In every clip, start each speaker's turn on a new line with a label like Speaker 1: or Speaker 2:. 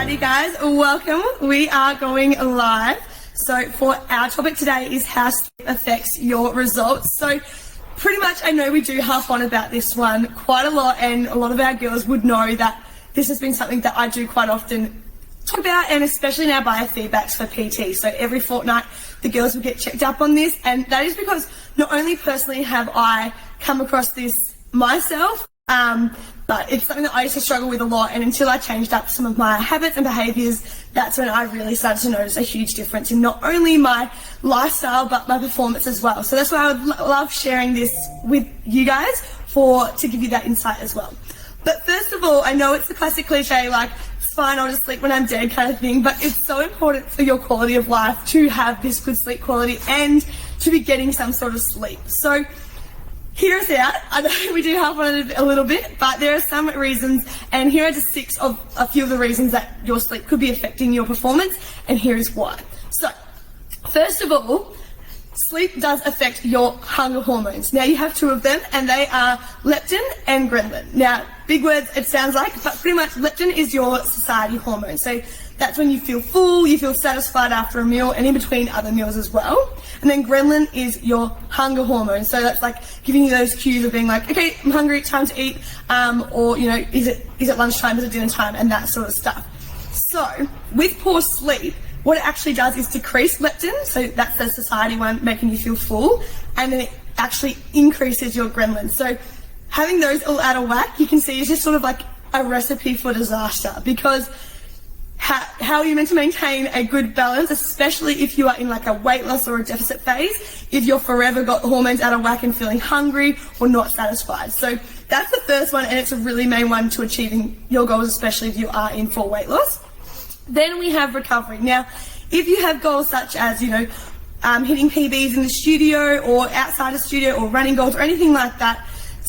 Speaker 1: Alrighty guys, welcome. We are going live. So for our topic today is how sleep affects your results. So pretty much I know we do harp on about this one quite a lot, and a lot of our girls would know that this has been something that I do quite often talk about, and especially now biofeedbacks for PT. So every fortnight the girls will get checked up on this, and that is because not only personally have I come across this myself, but it's something that I used to struggle with a lot, and until I changed up some of my habits and behaviours, that's when I really started to notice a huge difference in not only my lifestyle but my performance as well. So that's why I would love sharing this with you guys to give you that insight as well. But first of all, I know it's the classic cliche, like, it's fine, I'll just sleep when I'm dead kind of thing, but it's so important for your quality of life to have this good sleep quality and to be getting some sort of sleep. So hear us out. I know we do harp on it a little bit, but there are some reasons, and here are just 6 of a few of the reasons that your sleep could be affecting your performance, and here is why. So, first of all, sleep does affect your hunger hormones. Now you have 2 of them, and they are leptin and ghrelin. Now, big words it sounds like, but pretty much leptin is your satiety hormone. So that's when you feel full, you feel satisfied after a meal, and in between other meals as well. And then ghrelin is your hunger hormone. So that's like giving you those cues of being like, okay, I'm hungry, time to eat, or, you know, is it lunchtime, is it dinner time, and that sort of stuff. So with poor sleep, what it actually does is decrease leptin, so that's the satiety one, making you feel full, and then it actually increases your ghrelin. So having those all out of whack, you can see it's just sort of like a recipe for disaster, because how are you meant to maintain a good balance, especially if you are in like a weight loss or a deficit phase, if you're forever got hormones out of whack and feeling hungry or not satisfied? So that's the first one, and it's a really main one to achieving your goals, especially if you are in for weight loss. Then we have recovery. Now, if you have goals such as, you know, hitting PBs in the studio or outside the studio or running goals or anything like that,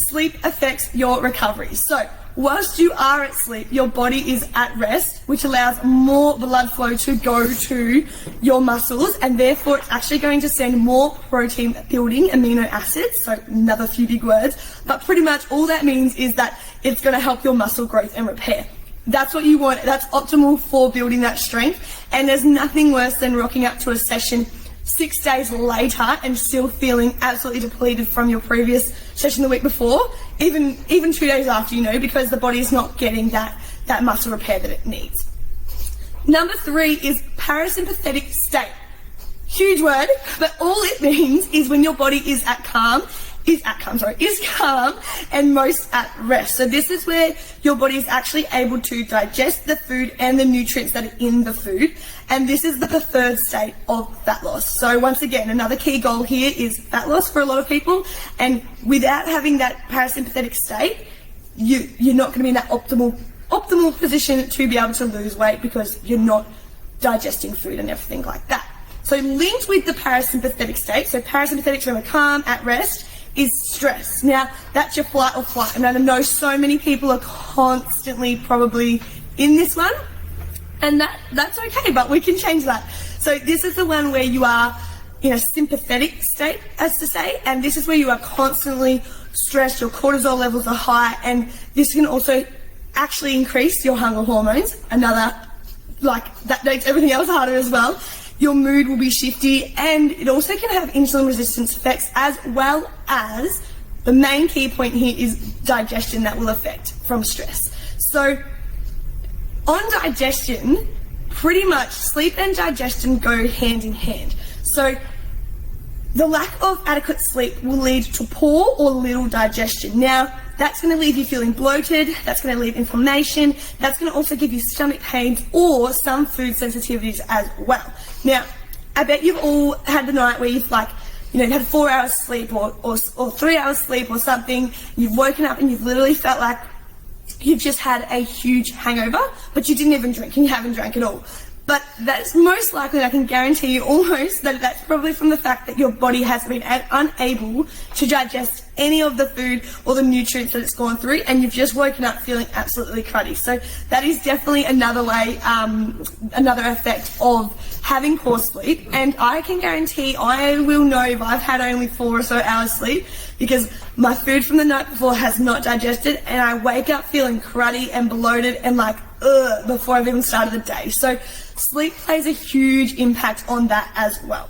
Speaker 1: sleep affects your recovery. So whilst you are at sleep, your body is at rest, which allows more blood flow to go to your muscles, and therefore it's actually going to send more protein building amino acids, so another few big words, but pretty much all that means is that it's going to help your muscle growth and repair. That's what you want. That's optimal for building that strength, and there's nothing worse than rocking up to a session 6 days later and still feeling absolutely depleted from your previous session the week before, even 2 days after, you know, because the body is not getting that muscle repair that it needs. Number 3 is parasympathetic state. Huge word, but all it means is when your body is calm and most at rest. So this is where your body is actually able to digest the food and the nutrients that are in the food, and this is the preferred state of fat loss. So once again, another key goal here is fat loss for a lot of people, and without having that parasympathetic state, you're not going to be in that optimal position to be able to lose weight, because you're not digesting food and everything like that. So linked with the parasympathetic state, so parasympathetic, when we're calm, at rest, is stress. Now, that's your fight or flight, and I know so many people are constantly probably in this one, and that's okay, but we can change that. So this is the one where you are in a sympathetic state, as to say, and this is where you are constantly stressed, your cortisol levels are high, and this can also actually increase your hunger hormones, another, like, that makes everything else harder as well. Your mood will be shifty, and it also can have insulin resistance effects, as well as the main key point here is digestion that will affect from stress. So on digestion, pretty much sleep and digestion go hand in hand. So the lack of adequate sleep will lead to poor or little digestion. Now, that's going to leave you feeling bloated, that's going to leave inflammation, that's going to also give you stomach pains or some food sensitivities as well. Now, I bet you've all had the night where you've, like, you know, you had 4 hours sleep or 3 hours sleep or something, you've woken up and you've literally felt like you've just had a huge hangover, but you didn't even drink, and you haven't drank at all. But that's most likely, I can guarantee you almost, that that's probably from the fact that your body has been unable to digest any of the food or the nutrients that it's gone through, and you've just woken up feeling absolutely cruddy. So that is definitely another way, another effect of having poor sleep. And I can guarantee I will know if I've had only 4 or so hours sleep, because my food from the night before has not digested, and I wake up feeling cruddy and bloated and like before I've even started the day. So sleep plays a huge impact on that as well.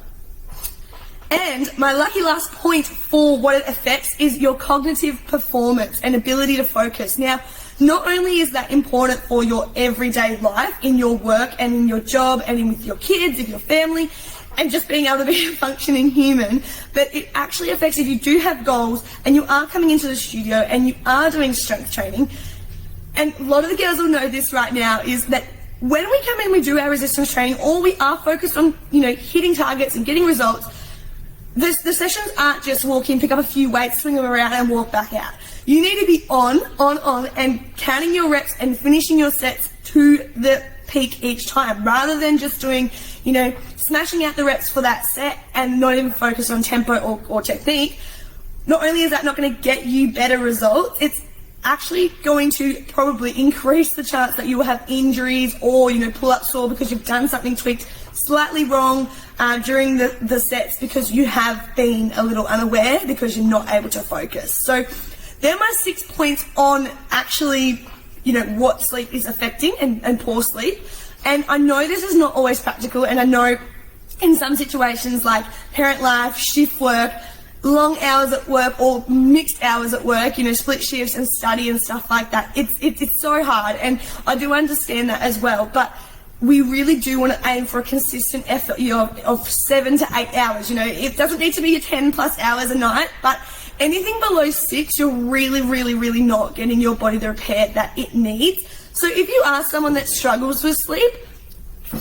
Speaker 1: And my lucky last point for what it affects is your cognitive performance and ability to focus. Now, not only is that important for your everyday life, in your work and in your job and in with your kids, with your family, and just being able to be a functioning human, but it actually affects if you do have goals and you are coming into the studio and you are doing strength training. And a lot of the girls will know this right now, is that when we come in, we do our resistance training, or we are focused on, hitting targets and getting results. The sessions aren't just walk in, pick up a few weights, swing them around and walk back out. You need to be on, and counting your reps and finishing your sets to the peak each time, rather than just doing, smashing out the reps for that set and not even focus on tempo or technique. Not only is that not going to get you better results, it's actually going to probably increase the chance that you will have injuries or, pull up sore because you've done something tweaked slightly wrong during the sets because you have been a little unaware because you're not able to focus. So they're my 6 points on actually, what sleep is affecting and poor sleep. And I know this is not always practical, and I know in some situations like parent life, shift work, long hours at work or mixed hours at work, split shifts and study and stuff like that. It's so hard, and I do understand that as well, but we really do want to aim for a consistent effort of 7 to 8 hours. It doesn't need to be 10 plus hours a night, but anything below 6, you're really, really, really not getting your body the repair that it needs. So if you are someone that struggles with sleep,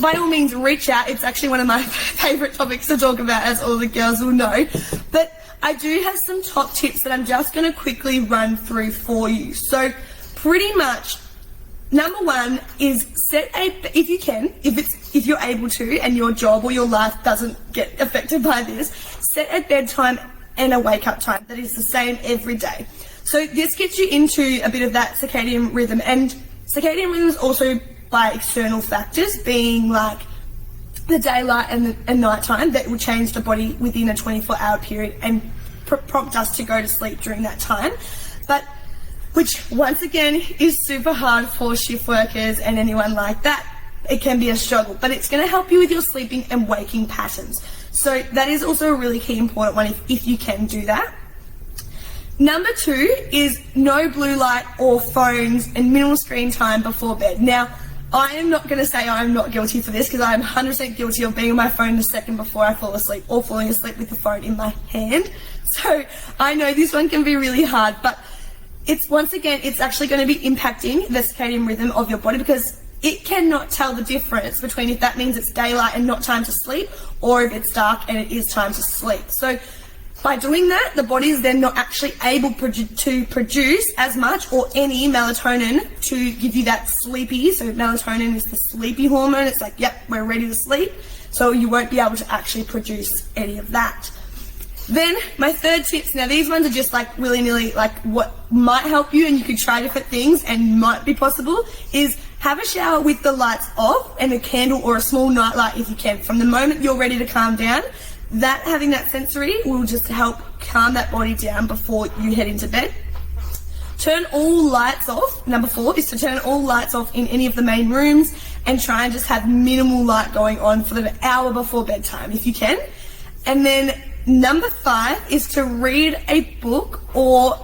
Speaker 1: by all means reach out. It's actually one of my favorite topics to talk about, as all the girls will know. But I do have some top tips that I'm just going to quickly run through for you. So pretty much, number one is if you're able to, and your job or your life doesn't get affected by this, set a bedtime and a wake up time that is the same every day. So this gets you into a bit of that circadian rhythm, and circadian rhythm is also by external factors, being like the daylight and nighttime, that will change the body within a 24-hour period and prompt us to go to sleep during that time. But which once again is super hard for shift workers and anyone like that. It can be a struggle, but it's going to help you with your sleeping and waking patterns. So that is also a really key important one if you can do that. Number 2 is no blue light or phones and minimal screen time before bed. Now, I am not going to say I'm not guilty for this, because I am 100% guilty of being on my phone the second before I fall asleep, or falling asleep with the phone in my hand. So I know this one can be really hard, but it's actually going to be impacting the circadian rhythm of your body, because it cannot tell the difference between if that means it's daylight and not time to sleep, or if it's dark and it is time to sleep. So by doing that, the body is then not actually able to produce as much or any melatonin to give you that sleepy. So melatonin is the sleepy hormone. It's like, yep, we're ready to sleep. So you won't be able to actually produce any of that. Then my third tips, now these ones are just like willy-nilly, like what might help you, and you could try different things and might be possible, is have a shower with the lights off and a candle or a small nightlight if you can. From the moment you're ready to calm down, having that sensory will just help calm that body down before you head into bed. Turn all lights off. Number 4 is to turn all lights off in any of the main rooms, and try and just have minimal light going on for the hour before bedtime if you can. And then number 5 is to read a book or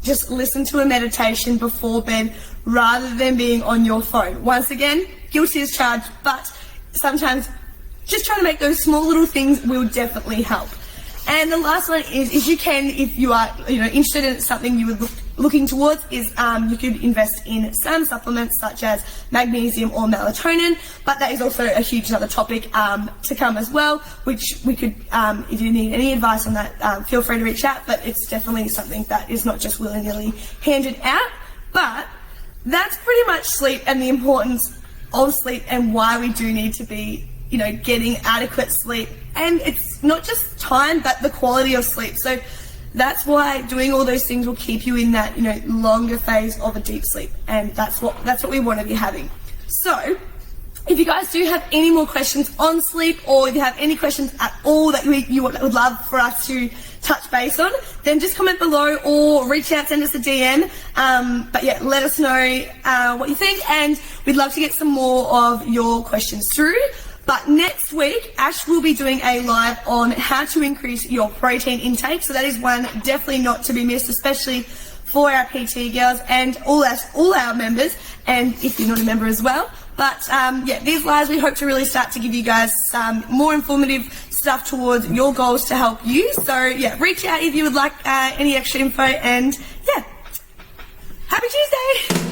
Speaker 1: just listen to a meditation before bed rather than being on your phone. Once again, guilty as charged, but sometimes just trying to make those small little things will definitely help. And the last one is, if you are interested in something you would looking towards, is you could invest in some supplements such as magnesium or melatonin, but that is also a huge another topic to come as well, which we could, if you need any advice on that, feel free to reach out, but it's definitely something that is not just willy-nilly handed out. But that's pretty much sleep and the importance of sleep and why we do need to be getting adequate sleep. And it's not just time, but the quality of sleep. So that's why doing all those things will keep you in that, longer phase of a deep sleep. And that's what we want to be having. So if you guys do have any more questions on sleep, or if you have any questions at all that you would love for us to touch touch base on, then just comment below or reach out, send us a DM. But yeah, let us know what you think, and we'd love to get some more of your questions through. But next week, Ash will be doing a live on how to increase your protein intake. So that is one definitely not to be missed, especially for our PT girls and all our members, and if you're not a member as well. But yeah, these lives we hope to really start to give you guys some more informative stuff towards your goals to help you. So yeah, reach out if you would like any extra info, and yeah, happy Tuesday!